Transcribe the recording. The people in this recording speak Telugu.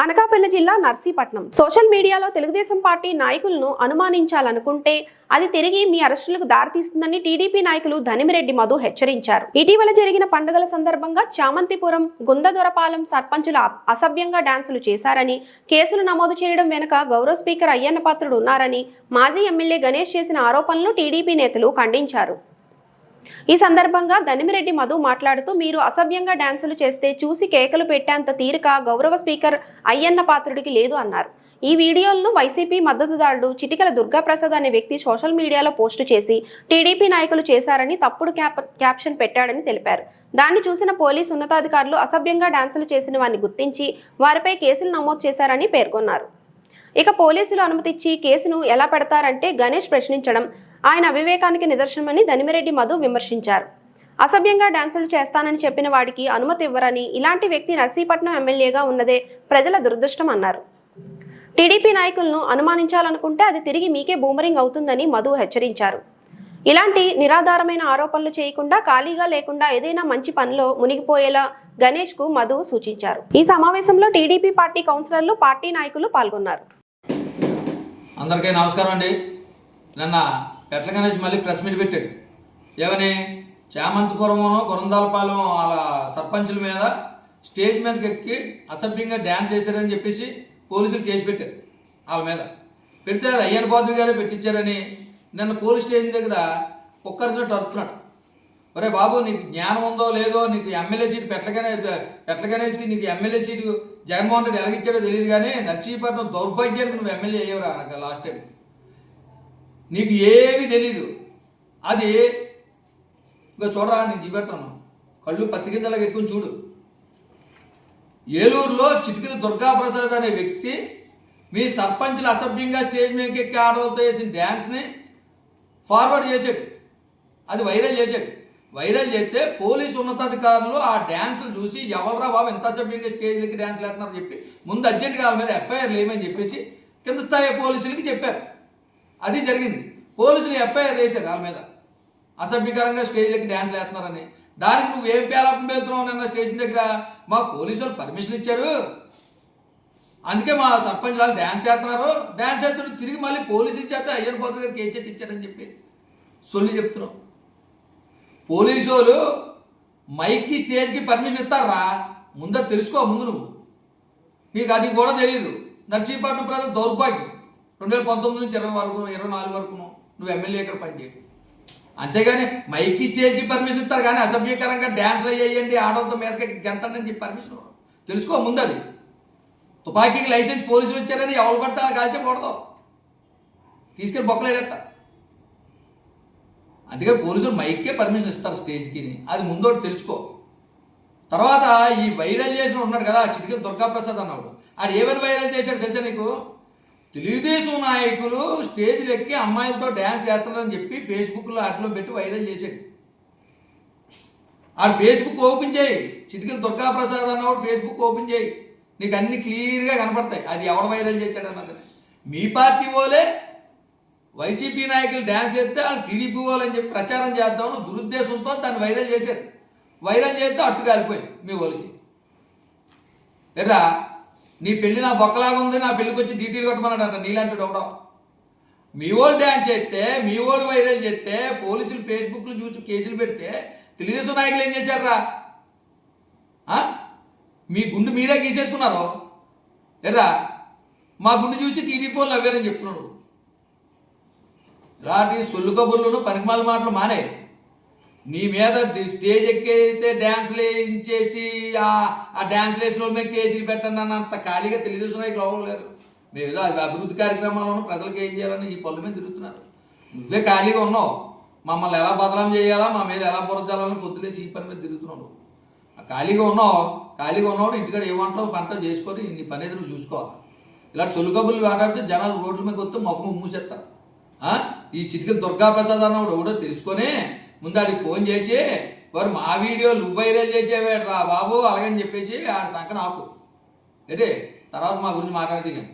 అనకాపల్లి జిల్లా నర్సీపట్నం సోషల్ మీడియాలో తెలుగుదేశం పార్టీ నాయకులను అనుమానించాలనుకుంటే అది తిరిగి మీ అరెస్టులకు దారితీస్తుందని టీడీపీ నాయకులు ధనిమిరెడ్డి మధు హెచ్చరించారు. ఇటీవల జరిగిన పండుగల సందర్భంగా చామంతిపురం గుందదొరపాలెం సర్పంచులు అసభ్యంగా డాన్సులు చేశారని, కేసులు నమోదు చేయడం వెనుక గౌరవ స్పీకర్ అయ్యన్న పాత్రుడు ఉన్నారని మాజీ ఎమ్మెల్యే గణేష్ చేసిన ఆరోపణలను టీడీపీ నేతలు ఖండించారు. ఈ సందర్భంగా ధనిమిరెడ్డి మధు మాట్లాడుతూ, మీరు అసభ్యంగా డాన్సులు చేస్తే చూసి కేకలు పెట్టేంత తీరిక గౌరవ స్పీకర్ అయ్యన్న పాత్రుడికి లేదు అన్నారు. ఈ వీడియోలను వైసీపీ మద్దతుదారుడు చిటికల దుర్గాప్రసాద్ అనే వ్యక్తి సోషల్ మీడియాలో పోస్టు చేసి టీడీపీ నాయకులు చేశారని తప్పుడు క్యాప్షన్ పెట్టాడని తెలిపారు. దాన్ని చూసిన పోలీసు ఉన్నతాధికారులు అసభ్యంగా డాన్సులు చేసిన వారిని గుర్తించి వారిపై కేసులు నమోదు చేశారని పేర్కొన్నారు. ఇక పోలీసులు అనుమతిచ్చి కేసును ఎలా పెడతారంటే గణేష్ ప్రశ్నించడం ఆయన అవివేకానికి నిదర్శనమని ధనిమిరెడ్డి మధు విమర్శించారు. అసభ్యంగా డాన్సులు చేస్తానని చెప్పిన వాడికి అనుమతి ఇవ్వరని, ఇలాంటి వ్యక్తి నర్సీపట్నం ఎమ్మెల్యేగా ఉన్నదే ప్రజల దురదృష్టం అన్నారు. టీడీపీ నాయకులను అనుమానించాలనుకుంటే అది తిరిగి మీకే బూమరింగ్ అవుతుందని మధు హెచ్చరించారు. ఇలాంటి నిరాధారమైన ఆరోపణలు చేయకుండా ఖాళీగా లేకుండా ఏదైనా మంచి పనిలో మునిగిపోయేలా గణేష్ కు మధు సూచించారు. ఈ సమావేశంలో టీడీపీ పార్టీ కౌన్సిలర్లు, పార్టీ నాయకులు పాల్గొన్నారు. అందరికీ నమస్కారం అండి. నిన్న పెట్ల గణేష్ మళ్ళీ ప్రెస్ మీట్ పెట్టాడు. ఏమని, చామంతిపురమును గురందాలపాలెం వాళ్ళ సర్పంచుల మీద స్టేజ్ మీదకి ఎక్కి అసభ్యంగా డ్యాన్స్ చేశారని చెప్పేసి పోలీసులు కేసు పెట్టారు. వాళ్ళ మీద పెడితే అయ్యన్న పాత్రుడు గారే పెట్టించారని నిన్న పోలీస్ స్టేషన్ దగ్గర కుక్కర్సినట్టు అరుతున్నాడు. ఒరే బాబు, నీకు జ్ఞానం ఉందో లేదో, నీకు ఎమ్మెల్యే సీటు పెట్ల గణేష్కి నీకు ఎమ్మెల్యే సీటు జగన్మోహన్ రెడ్డి ఎలాగిచ్చాడో తెలియదు, కానీ నర్సీపట్నం దౌర్భాగ్యానికి నువ్వు ఎమ్మెల్యే అయ్యేవరా లాస్ట్ టైం. నీకు ఏమీ తెలీదు. అది ఇంకా చూడరా, నేను చూపెడతాను, కళ్ళు పత్తి కిందలా పెట్టుకుని చూడు. ఏలూరులో చిటికల దుర్గాప్రసాద్ అనే వ్యక్తి మీ సర్పంచ్లు అసభ్యంగా స్టేజ్ మీదకి ఎక్కి ఆడవాళ్ళతో వేసిన డ్యాన్స్ని ఫార్వర్డ్ చేశాడు. అది వైరల్ చేశాడు. వైరల్ చేస్తే పోలీసు ఉన్నతాధికారులు ఆ డ్యాన్సులు చూసి ఎవరా బాబు ఎంత అసభ్యంగా స్టేజ్లకి డ్యాన్స్లు వేస్తున్నారని చెప్పి ముందు అర్జెంట్గా వాళ్ళ మీద ఎఫ్ఐఆర్లు ఏమని చెప్పేసి కింద స్థాయి పోలీసులకి చెప్పారు. అది జరిగింది. పోలీసులు ఎఫ్ఐఆర్ వేశారు వాళ్ళ మీద, అసభ్యకరంగా స్టేజ్లకి డ్యాన్స్లు వేస్తున్నారని. దానికి నువ్వు ఏం పేలాపం వెళ్తున్నావు నిన్న స్టేషన్ దగ్గర? మా పోలీసు వాళ్ళు పర్మిషన్ ఇచ్చారు, అందుకే మా సర్పంచ్ వాళ్ళు డ్యాన్స్ చేస్తున్నారు. డ్యాన్స్ చేస్తున్నారు తిరిగి మళ్ళీ పోలీసులు చేస్తే అయ్యన్న పాత్రుడు గారు కేసు ఇచ్చారని చెప్పి సొల్లి చెప్తున్నావు. పోలీసు వాళ్ళు మైక్కి స్టేజ్కి పర్మిషన్ ఇస్తారా? ముందర తెలుసుకో ముందు నువ్వు. నీకు అది కూడా తెలియదు. నర్సీపట్నం ప్రజలు దౌర్భాగ్యం. 2019 నుంచి 24 వరకు నువ్వు ఎమ్మెల్యే ఇక్కడ పనిచేయడు. అంతేగాని మైక్కి స్టేజ్కి పర్మిషన్ ఇస్తారు, కానీ అసభ్యకరంగా డ్యాన్స్లు అయ్యేయండి ఆడవలతో మీదకి గెంతండి చెప్పి పర్మిషన్ తెలుసుకో ముందు. అది తుపాకీకి లైసెన్స్ పోలీసులు ఇచ్చారని ఎవరు పడితే అలా కాల్చకూడదు, తీసుకెళ్ళి బొక్కలేడేస్తా. అందుకే పోలీసులు మైక్కే పర్మిషన్ ఇస్తారు స్టేజ్కి, అది ముందు తెలుసుకో. తర్వాత ఈ వైరల్ చేసిన ఉన్నాడు కదా చిటికల దుర్గాప్రసాద్ అన్నవాడు, ఆడు ఏమైనా వైరల్ చేశాడు తెలుసా నీకు? తెలుగుదేశం నాయకులు స్టేజ్లు ఎక్కి అమ్మాయిలతో డ్యాన్స్ చేస్తున్నారని చెప్పి ఫేస్బుక్లో వాటిలో పెట్టి వైరల్ చేశాడు. ఆడు ఫేస్బుక్ ఓపెన్ చేయి, చిటికల దుర్గాప్రసాద్ అన్నవాడు ఫేస్బుక్ ఓపెన్ చేయి, నీకు అన్ని క్లియర్గా కనపడతాయి. అది ఎవడు వైరల్ చేశాడు అన్నది. మీ పార్టీ వాళ్ళే వైసీపీ నాయకులు డ్యాన్స్ చేస్తే వాళ్ళు టీడీపీ వాళ్ళని చెప్పి ప్రచారం చేద్దామని దురుద్దేశంతో దాన్ని వైరల్ చేశారు. వైరల్ చేస్తే అట్టు కాలిపోయింది మీ వాళ్ళకి. ఎరా, నీ పెళ్లి నా బొక్కలాగా ఉంది, నా పెళ్లికి వచ్చి డీటీలు కొట్టమన్నాడట నీలాంటి ఒకడో. మీ వాళ్ళు డ్యాన్స్ చేస్తే, మీ వాళ్ళు వైరల్ చేస్తే, పోలీసులు ఫేస్బుక్లు చూసి కేసులు పెడితే తెలుగుదేశం నాయకులు ఏం చేశారా? మీ గుండు మీరే గీసేసుకున్నారు. ఎర్రా, మా గుండు చూసి టీడీపీ వాళ్ళు అవ్వారని చెప్తున్నాడు. ఇలాంటి సొల్లు కబుర్లను పనికిమాల మాటలు మానే. నీ మీద స్టేజ్ ఎక్కితే డ్యాన్స్లు వేయించేసి ఆ డ్యాన్స్లు వేసిన వాళ్ళ మీద కేసులు పెట్టండి అన్నంత ఖాళీగా తెలుగుదేశం నాయకులు ఎవరు లేరు. మేము ఏదో అభివృద్ధి కార్యక్రమాలను ప్రజలకు ఏం చేయాలని ఈ పనుల మీద తిరుగుతున్నారు. నువ్వే ఖాళీగా ఉన్నావు. మమ్మల్ని ఎలా బదలాం చేయాలా, మా మీద ఎలా బురజాలని పొద్దులేసి ఈ పని మీద తిరుగుతున్నావు. ఖాళీగా ఉన్నావు ఇంటికాడ ఏమంటావు పంట చేసుకొని నీ పని ఏదో నువ్వు చూసుకోవాలి. ఇలాంటి సొల్లు కబుర్లు మాట్లాడితే జనాలు రోడ్ల మీద వస్తే మొక్క మూసేస్తారు. ఈ చిటికల దుర్గాప్రసాద్ అన్నవాడు ఎవడో తెలుసుకొని ముందాడికి ఫోన్ చేసి, వారు మా వీడియో నువ్వు వైరల్ చేసేవేట్రా బాబు అలాగని చెప్పేసి ఆడ సంకన ఆపు ఏంటి, తర్వాత మా గురించి మాట్లాడితే